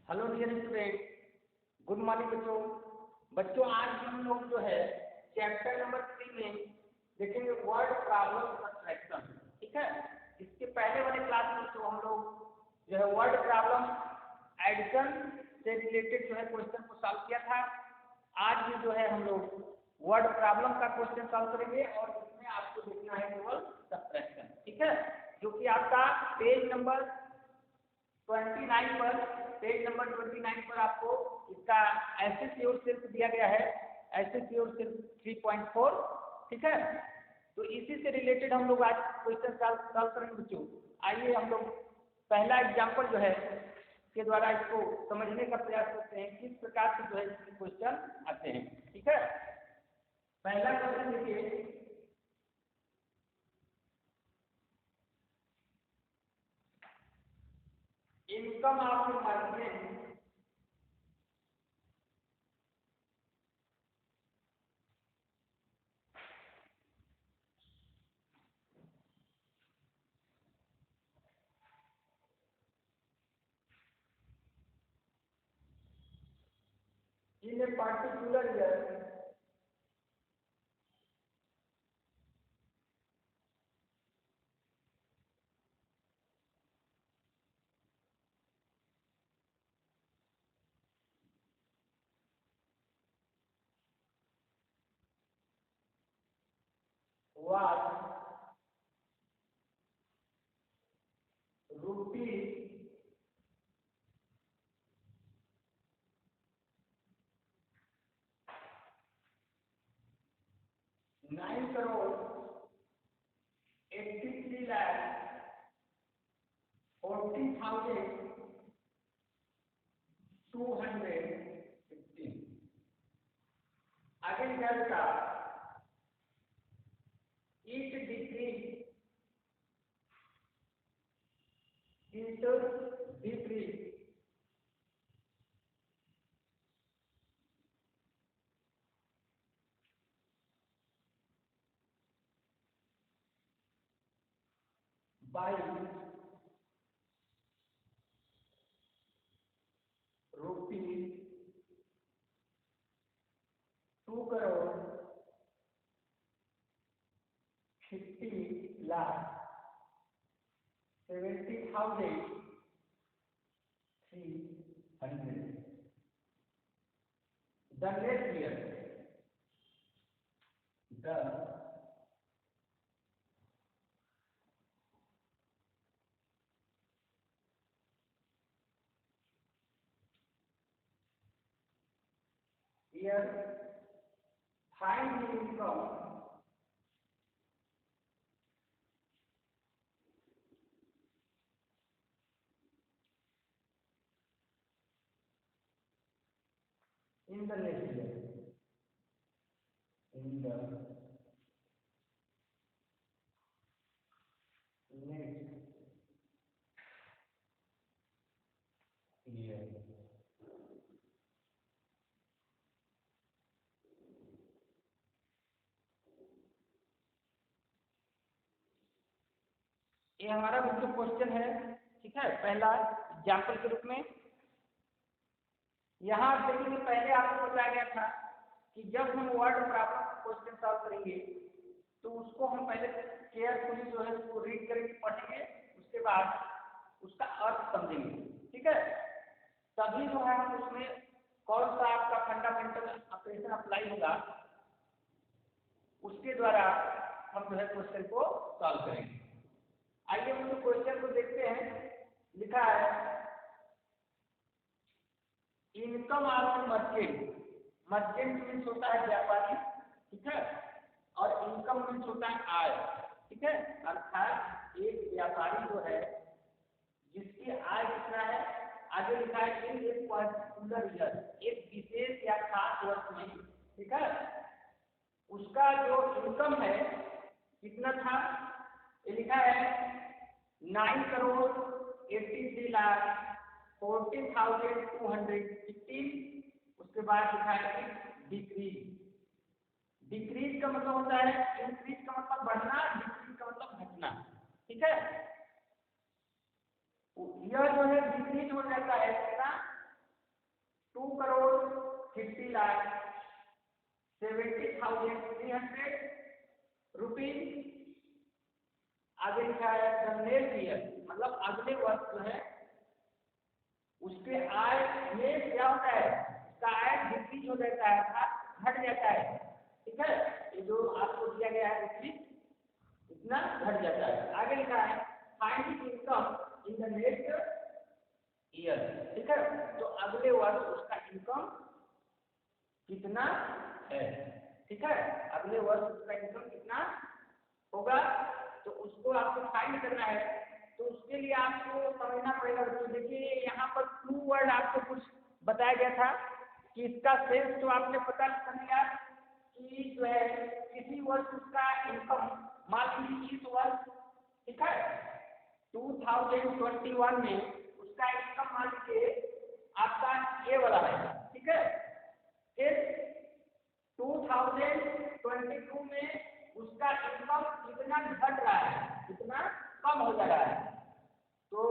Hello dear student, good morning बच्चों। बच्चों आज हम लोग जो है चैप्टर नंबर 3 में देखेंगे वर्ड प्रॉब्लम सब्ट्रैक्शन। ठीक है, इसके पहले वाले क्लास में तो हम लोग जो है वर्ड प्रॉब्लम एडिशन से रिलेटेड जो है क्वेश्चन को सॉल्व किया था। आज भी जो है हम लोग वर्ड प्रॉब्लम का क्वेश्चन सॉल्व करेंगे और इसमें आपको देखना है केवल सब्ट्रैक्शन। ठीक है, जो कि आपका पेज नंबर 29 पर आपको इसका ऐसे श्योर सिर्फ दिया गया है, ऐसे श्योर सिर्फ 3.4। ठीक है, तो इसी से रिलेटेड हम लोग आज क्वेश्चन सॉल्व करेंगे बच्चों। आइए हम लोग पहला एग्जाम्पल जो है के द्वारा इसको समझने का प्रयास करते हैं किस प्रकार से जो है इसके क्वेश्चन आते हैं। ठीक है, पहला क्वेश्चन देखिए, income of merchant in a particular year was rupees 9 crore 83 lakh 40,215। Again delta it decrease into decrease by rupees 2 crore 50 lakh 70,300। The next year, the year find the income in the next year, in the next year। ये हमारा मुख्य question है। ठीक है, पहला example के रूप में यहाँ देखेंगे, पहले आपको बताया गया था कि जब हम वर्ड प्रॉब्लम क्वेश्चन सॉल्व करेंगे तो उसको हम पहले केयरफुली जो है उसको रीड करेंगे, पढ़ेंगे, उसके बाद उसका अर्थ समझेंगे। ठीक है, तभी जो है हम उसमें कौन सा आपका फंडामेंटल ऑपरेशन अप्लाई होगा, उसके द्वारा हम जो है क्वेश्चन को सॉल्व करेंगे। आइए हम लोग क्वेश्चन को देखते हैं। लिखा है income of merchant. Merchant means होता है व्यापारी। ठीक है, और इनकम मीन्स होता है आय। ठीक है, अर्थात एक व्यापारी जो है जिसकी आय कितना है, आगे लिखा है इन एक पर्टिकुलर ईयर, एक विशेष या खास वर्ष में। ठीक है, उसका जो इनकम है कितना था, ये लिखा है 9 करोड़ 83 लाख 40,215। उसके बाद लिखा है डिक्रीज। डिक्रीज का मतलब होता है इंक्रीज का मतलब बढ़ना, डिक्रीज का मतलब घटना। ठीक है, यह जो है डिक्रीज हो जाता है कितना 50 लाख 70,300 रुपीज। आगे लिखा है द नेक्स्ट ईयर, मतलब अगले वर्ष जो है उसके आय में क्या होता है, उसका आय डिक्रीज हो जाता है, अर्थात घट जाता है। ठीक है, ये जो आपको दिया गया है डिक्रीज इतना घट जाता है। आगे लिखा है find income in the next year. ठीक है, तो अगले वर्ष उसका इनकम कितना है। ठीक है, अगले वर्ष उसका इनकम कितना होगा, तो उसको आपको फाइंड करना है। तो उसके लिए आपको समझना पड़ेगा। तो देखिए यहाँ पर क्लू वर्ड आपको कुछ बताया गया था कि इसका सेंस तो आपने पता कर लिया कि जो है किसी वर्ष उसका इनकम, मान लीजिए इस वर्ष, ठीक है 2021 में उसका इनकम मान लीजिए आपका ये वाला है। ठीक है, फिर 2022 में उसका इनकम कितना घट रहा है, कितना कम हो जा रहा है। तो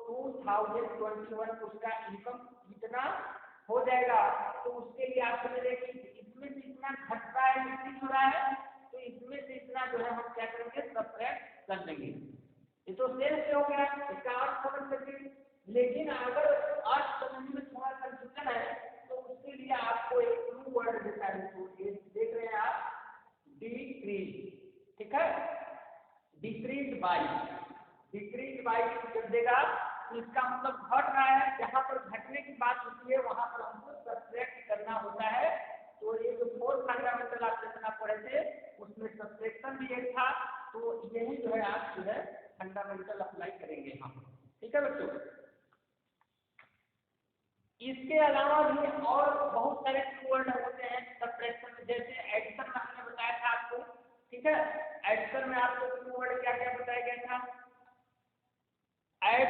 2021 उसका इनकम कितना हो जाएगा, तो उसके लिए आप समझिए कि इसमें से इतना घट रहा है, इंक्रीज हो रहा है, तो इसमें से इतना जो है हम क्या करेंगे, सब्ट्रैक्ट कर देंगे। ये तो सेल्स से हो गया, इसका अर्थ समझ सकते। लेकिन अगर अर्थ समझने में थोड़ा कंफ्यूजन है तो उसके लिए आपको एक क्लू वर्ड देता है। देख रहे हैं आप, डिक्रीज। ठीक है, डिक्रीज बाई जब देगा तो इसका मतलब घट रहा है। जहां पर घटने की बात होती है वहां पर हमको सब्ट्रैक्ट करना होता है। तो ये जो 4 फंडामेंटल ऑपरेशन आप पढ़े थे उसमें सब्ट्रैक्शन भी एक था, तो यही जो है आप जो है फंडामेंटल अप्लाई करेंगे हम। ठीक है बच्चों, इसके अलावा भी और बहुत सारे कीवर्ड होते हैं सब्ट्रैक्शन में, जैसे एडिशन में हमने बताया था आपको। ठीक है, एडिशन में आपको कीवर्ड क्या क्या बताया गया था, ऐड,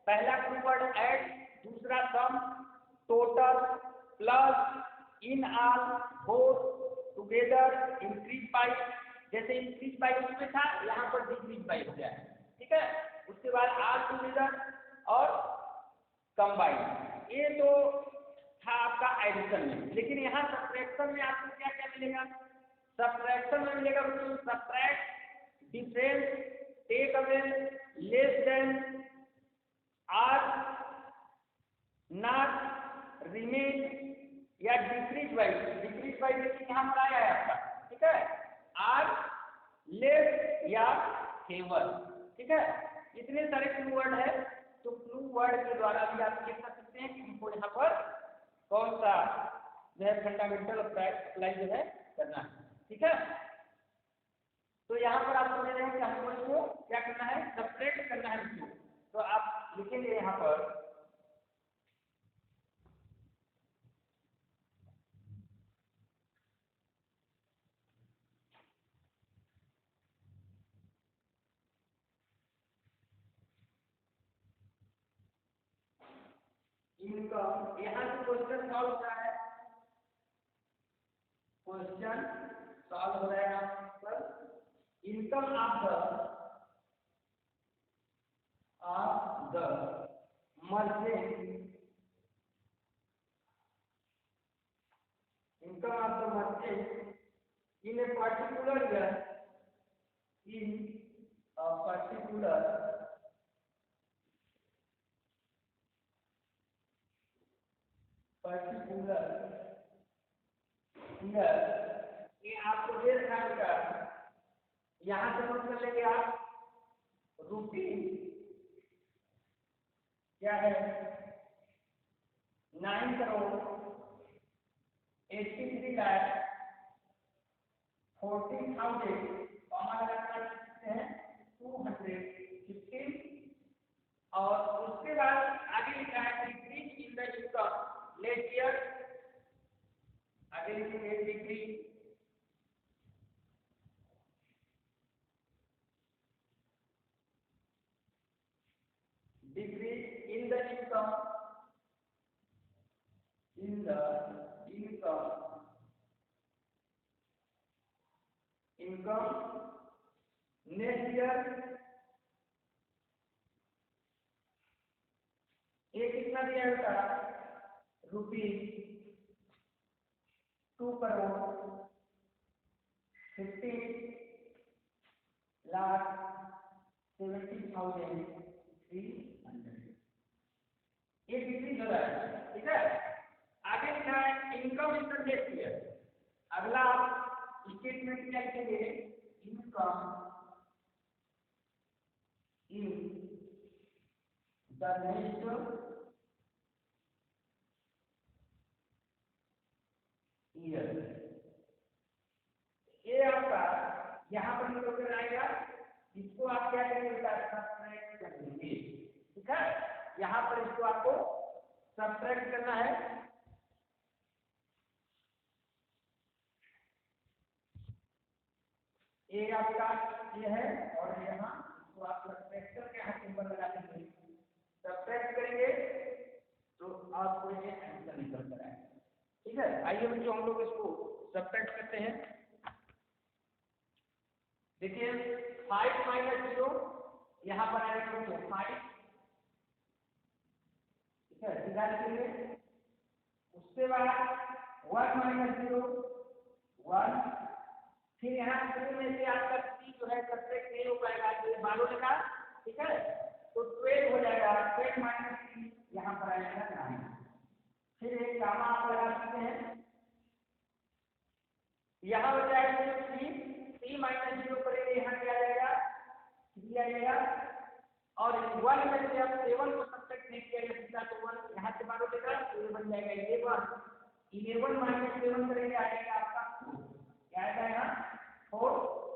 पहला कीवर्ड ऐड, दूसरा sum, total, plus, in all, both, together, increase by. जैसे इंक्रीज बाई उसमें था, यहाँ पर डिक्रीज बाई हो गया है। ठीक है, उसके बाद ऑल टुगेदर और कंबाइन। ये तो था आपका एडिशन में। लेकिन यहाँ सब्ट्रैक्शन में आपको क्या क्या मिलेगा, सब्ट्रैक्शन में मिलेगा बच्चों subtract, difference, take away, less than, are, not, remain या डिक्रीज बाई। डिक्रीज बाई देखिए यहाँ पर आया है आपका। ठीक है, आर, लेस या फेवर। ठीक है, इतने सारे क्लू वर्ड है। तो क्लू वर्ड के द्वारा भी आप देख सकते हैं कि हमको यहाँ पर कौन सा जो है फंडामेंटल अप्लाई जो है करना है। ठीक है, तो यहाँ पर आप समझ रहे हैं कि हमको इसको क्या करना है, सब्ट्रैक्ट करना है इसको। तो आप लिखेंगे यहाँ पर इनकम। यहाँ से क्वेश्चन सॉल्व हो रहा है, क्वेश्चन सॉल्व हो रहा है यहाँ पर। Income of the merchant, income of the merchant in a particular year, in a particular year. ये आपको दे रखा है, यहाँ से नोट कर लेंगे आप। रुपीज क्या है, 9,83,40,000, कॉमा लगा कर सकते हैं 215। और उसके बाद आगे लिखा है decrease in the income let year. आगे लिखेंगे decrease in the income, income next year। ये कितना दिया होगा, रुपीज 2,70,70,300 ये डिक्रीज हो रहा है, ठीक है। आगे लिखा है income in the next year. अगला स्टेटमेंट क्या लिखेंगे, income in the next year. ये आपका यहाँ पर निकल आएगा, इसको आप क्या करेंगे, सब्ट्रैक्ट करेंगे, ठीक है। यहाँ पर इसको आपको सब्ट्रैक्ट करना है। ये आपका ये है और यहाँ इसको आप सब्ट्रैक्ट करके यहाँ सिंबल लगा देंगे, सब्ट्रैक्ट करेंगे तो आपको ये आंसर निकल कर आएगा, ठीक है। आइए बच्चों हम लोग इसको सब्ट्रैक्ट करते हैं। देखिए 5 माइनस 0 यहाँ पर आएगा बच्चों 5, ठीक है, सीधा लिखेंगे। उसके बाद 1 माइनस 0 1, फिर यहाँ 2 में से आपका 3 जो है सब्ट्रैक्ट नहीं हो पाएगा, तो 12 लगा, ठीक है, तो 12 हो जाएगा। 12 माइनस 3 यहाँ पर आएगा 9। फिर एक गामा आप लगा सकते हैं, यहाँ हो जाएगा 3 माइनस 0 करेंगे, यहाँ क्या आ जाएगा 3 आएगा। और 1 में से आप 7 को सब्ट्रैक्ट नहीं किया जाता तो 1 यहाँ से 12 देगा, तो ये बन जाएगा 11। 11 माइनस 7 करेंगे, आएगा आपका 4, क्या आएगा यहाँ 4।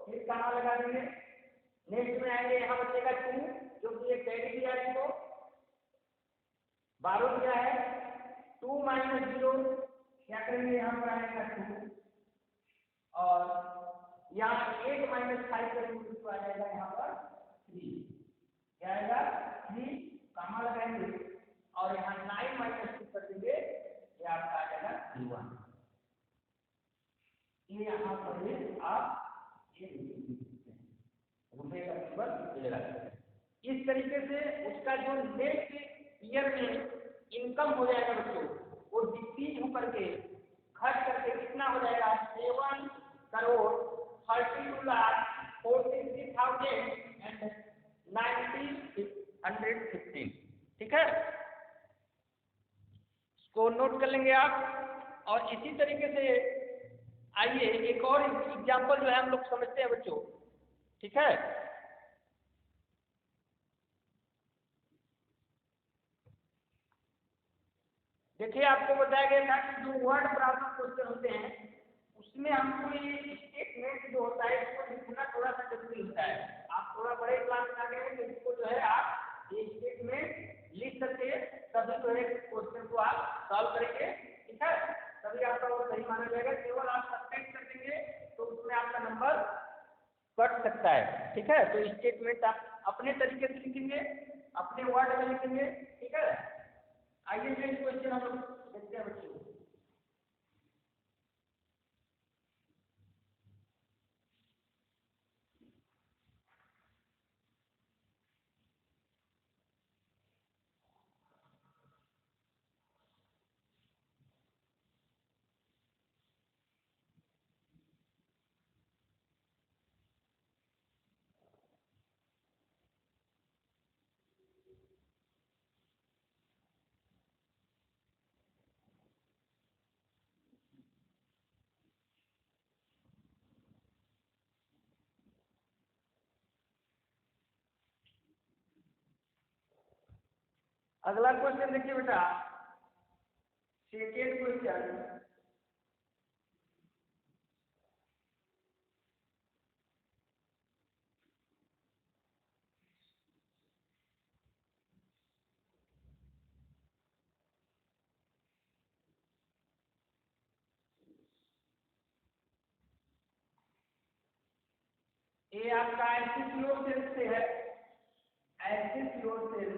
फिर कहाँ लगा देंगे, नेक्स्ट में आएंगे, यहाँ बचेगा 2 जो कि एक कैरी दिया है, तो 12 दिया है। 2 माइनस 0 क्या करेंगे, यहाँ पर आएगा 2 और यहाँ 8 माइनस 5 करेंगे तो आ जाएगा यहाँ पर 3, क्या आएगा 3, कामा लगाएंगे और यहाँ 9 माइनस 2 कर देंगे, ये आपका आ जाएगा 1। ये यहाँ पर आप ये रुपये का सिंबल लगा सकते हैं। इस तरीके से उसका जो नेक्स्ट ईयर में इनकम हो जाएगा बच्चों, वो डिक्रीज होकर के घट करके कितना हो जाएगा 7,43,43,915, ठीक है। इसको नोट कर लेंगे आप। और इसी तरीके से आइए एक और एग्जाम्पल जो है हम लोग समझते हैं बच्चों, ठीक है। देखिए आपको बताया गया था कि जो वर्ड प्रॉब्लम क्वेश्चन होते हैं उसमें हमको ये स्टेटमेंट जो होता है इसको लिखना थोड़ा सा जरूरी होता है। आप थोड़ा बड़े क्लास में आ गए हैं तो इसको जो है आप ये स्टेटमेंट लिख सकते हैं, तभी जो है क्वेश्चन को आप सॉल्व करेंगे, ठीक है, तभी आपका वो सही माना जाएगा। केवल आप सब्ट्रैक्ट कर देंगे तो उसमें आपका नंबर कट सकता है, ठीक है। तो स्टेटमेंट आप अपने तरीके से लिखेंगे, अपने वर्ड में लिखेंगे, ठीक है। आइए नेक्स्ट क्वेश्चन हम लोग देखते हैं बच्चों। अगला क्वेश्चन देखिए बेटा, सेकेंड क्वेश्चन। ये आपका एसिड सेल से है, एसिड सेल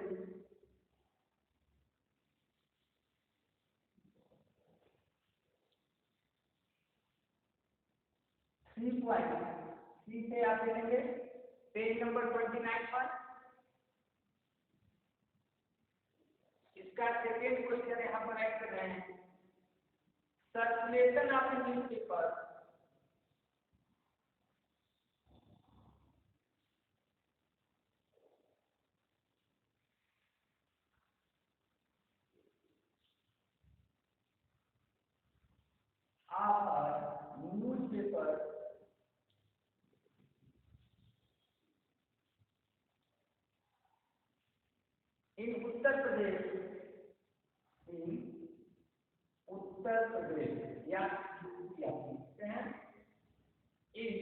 3 से आप देखेंगे पेज नंबर 29 पर। इसका सेकेंड क्वेश्चन यहाँ पर ऐड कर रहे हैं। Circulation of the newspaper in Uttar Pradesh, in Uttar Pradesh या यूपी आप लिखते हैं is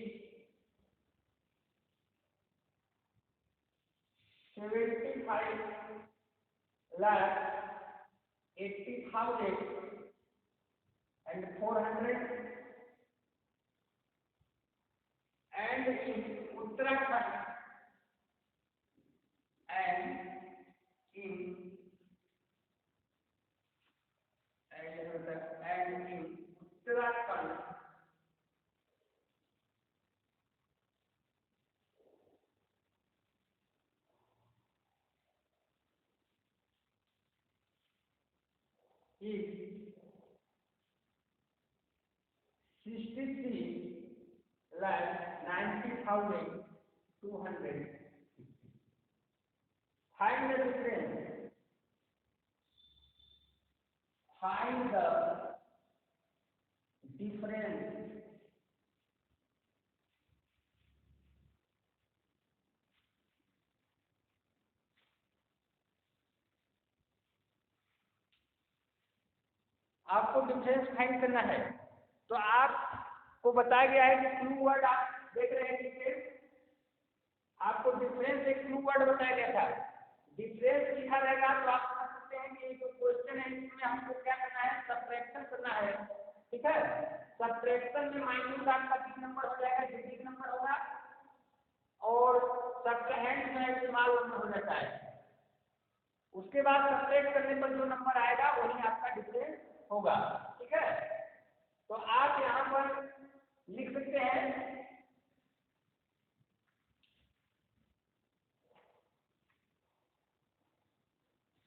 75,80,400 and in Uttarakhand and in Uttarakhand is 63,90,200. Find the difference. Find the difference आपको डिफरेंस फाइंड करना है। तो आपको बताया गया है कि क्लू वर्ड आप देख रहे हैं डिफरेंस, आपको डिफरेंस एक क्लू वर्ड बताया गया था। डिफरेंस लिखा रहेगा तो आप समझ सकते हैं कि जो क्वेश्चन है इसमें हमको क्या करना है, सब्ट्रैक्शन करना है। ठीक है, सब्ट्रैक्शन में माइनस आपका 3 नंबर हो जाएगा, डिजिट नंबर होगा, और सब्ट्रैक्ट में स्मॉल नंबर हो जाता है। उसके बाद सब्ट्रैक्ट करने पर जो नंबर आएगा वही आपका डिफरेंस होगा। ठीक है, तो आप यहाँ पर लिख सकते हैं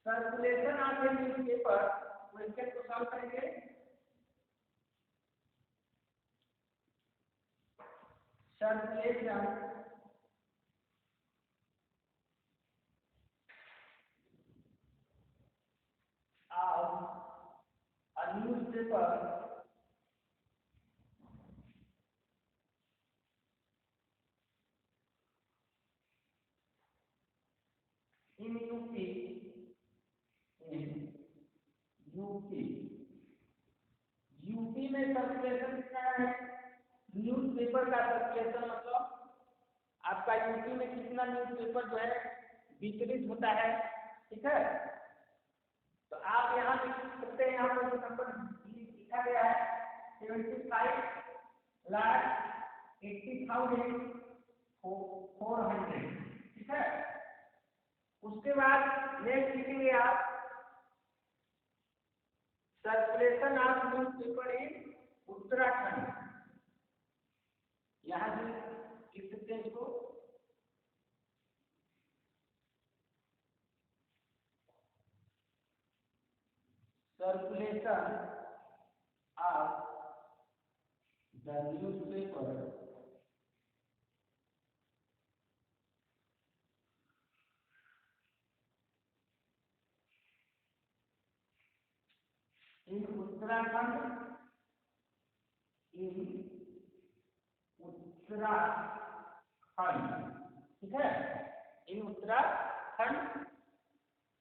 circulation of the newspaper. Question को सॉल्व करेंगे। Circulation of a newspaper in UP, UP में सर्कुलेशन कितना है, न्यूज़पेपर का सर्कुलेशन मतलब आपका यूपी में कितना न्यूज़पेपर जो है वितरित होता है। ठीक है, तो आप यहाँ लिख सकते हैं, यहाँ पर जो नंबर लिखा गया है 75,80,400। ठीक है, उसके बाद नेक्स्ट लिखेंगे आप सर्कुलेशन ऑफ न्यूज़पेपर इन उत्तराखंड। यहाँ से लिख सकते हैं इसको सर्कुलेशन ऑफ द न्यूज़पेपर इन उत्तराखंड, ठीक है, इन उत्तराखंड।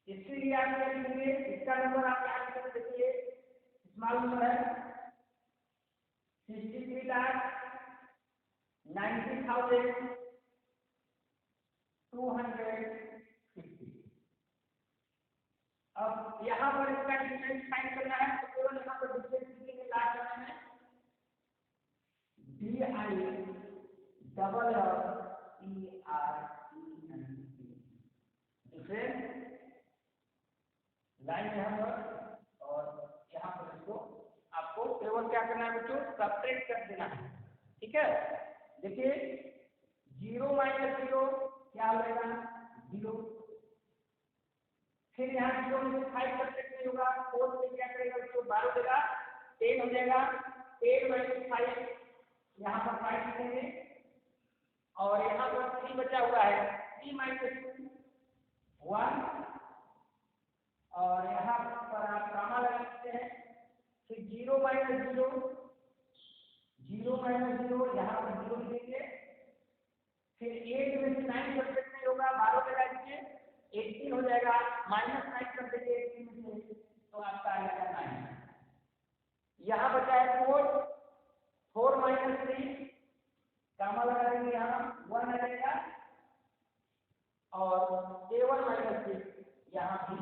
इसके लिए आप क्या लिखेंगे, इसका नंबर आप यहाँ लिख देखिए, स्मॉल नंबर है 63,90,250। अब यहाँ पर इसका डिफरेंस फाइंड करना है, तो केवल यहाँ पर डिफरेंस लिखेंगे लास्ट में DIERENC डिफरेंस लाइन यहाँ पर, और यहाँ पर इसको आपको केवल क्या करना है बच्चों, सब्ट्रैक्ट कर देना है। ठीक है, देखिए 0 माइनस 0 क्या हो जाएगा, 0। फिर यहाँ 0 में 5 सब्ट्रैक्ट नहीं होगा, 4 से क्या करेगा बच्चों, 12 देगा, 10 हो जाएगा, 10 माइनस 5, यहाँ पर 5 लिखेंगे और यहाँ पर 3 बचा हुआ है, 3 माइनस 2 1 और यहाँ पर आप कामा लगा सकते हैं, फिर 0 माइनस 0, 0 माइनस 0 यहाँ पर 0 लिखेंगे, फिर 8 में से 9 सब्जेक्ट नहीं होगा, 12 लगा दीजिए, 18 हो जाएगा, माइनस 9 कर देंगे 18 में से, तो आपका आ जाएगा 9। यहाँ बचा है 4, 4 माइनस 3, कामा लगा देंगे, यहाँ 1 आ जाएगा और 7 माइनस 6, यहाँ भी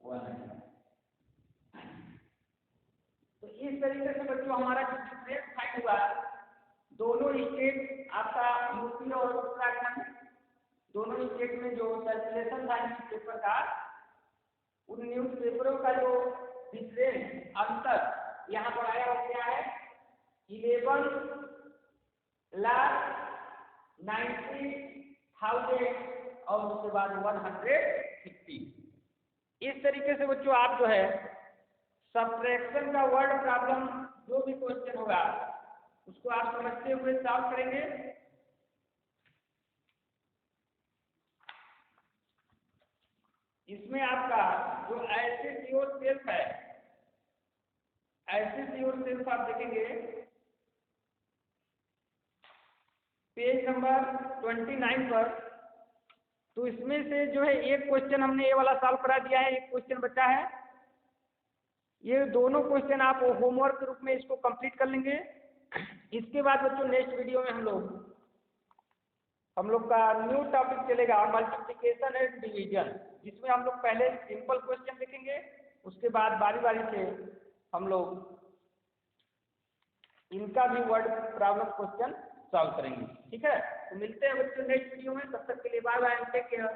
1 आ जाएगा। तो इस तरीके से बच्चों हमारा जो डिफरेंस फाइंड हुआ, दोनों स्टेट आपका यूपी और उत्तराखंड, दोनों स्टेट में जो सर्कुलेशन था न्यूज पेपर का, उन न्यूज पेपरों का जो डिफरेंस अंतर यहाँ पर आया हो गया है 11,90,000 और उसके बाद 150। इस तरीके से बच्चों आप जो है सब्ट्रैक्शन का वर्ड प्रॉब्लम जो भी क्वेश्चन होगा उसको आप समझते हुए सॉल्व करेंगे। इसमें आपका जो एसिड योर सेल्फ है, एसिड योर सेल्फ आप देखेंगे पेज नंबर 29 पर, तो इसमें से जो है एक क्वेश्चन हमने ये वाला सॉल्व करा दिया है, एक क्वेश्चन बचा है। ये दोनों क्वेश्चन आप होमवर्क के रूप में इसको कंप्लीट कर लेंगे। इसके बाद बच्चों नेक्स्ट वीडियो में हम लोग का न्यू टॉपिक चलेगा मल्टीप्लिकेशन एंड डिवीजन, जिसमें हम लोग पहले सिंपल क्वेश्चन देखेंगे, उसके बाद बारी बारी से हम लोग इनका भी वर्ड प्रॉब्लम क्वेश्चन सॉल्व करेंगे। ठीक है, तो मिलते हैं बच्चों नेक्स्ट वीडियो में, तब तक के लिए बाय बाय, टेक केयर।